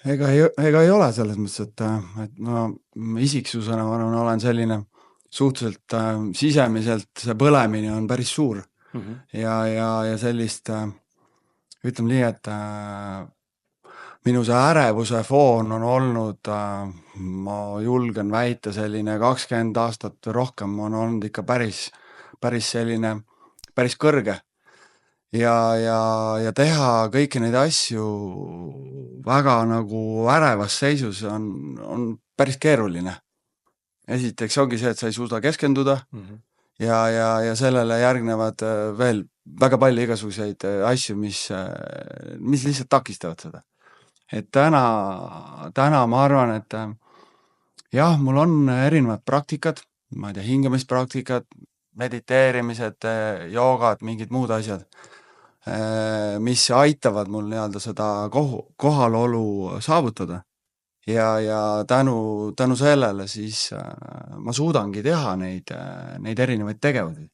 ega ei ole selles mõttes, et ma isiksusena ma arvan, olen selline suhteliselt sisemiselt see põlemine on päris suur ja sellist ütleme nii, et minu see ärevuse foon on olnud, ma julgen väita, selline 20 aastat või rohkem on olnud ikka päris selline, päris kõrge. Ja teha kõiki neid asju väga nagu ärevas seisus on päris keeruline. Esiteks ongi see, et sa ei suuda keskenduda ja sellele järgnevad veel väga palju igasuguseid asju, mis lihtsalt takistavad seda. Et täna ma arvan, et jah, mul on erinevad praktikad, ma ei tea, hingamispraktikad, mediteerimised, joogad, mingid muud asjad, mis aitavad mul nii-öelda seda kohalolu saavutada. Ja tänu sellele siis ma suudangi teha neid erinevaid tegevusi.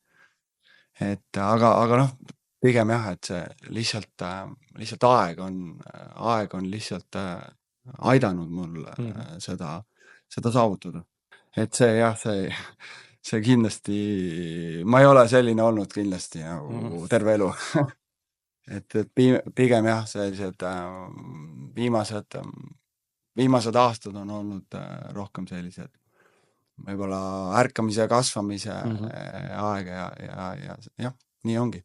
Et aga noh, pigem jah, et see lihtsalt aeg on lihtsalt aidanud mul seda saavutada. Et see jah, see kindlasti, ma ei ole selline olnud kindlasti nagu terve elu. et pigem jah, sellised viimased aastad on olnud rohkem sellised võib-olla ärkamise ja kasvamise aeg ja jah, nii ongi.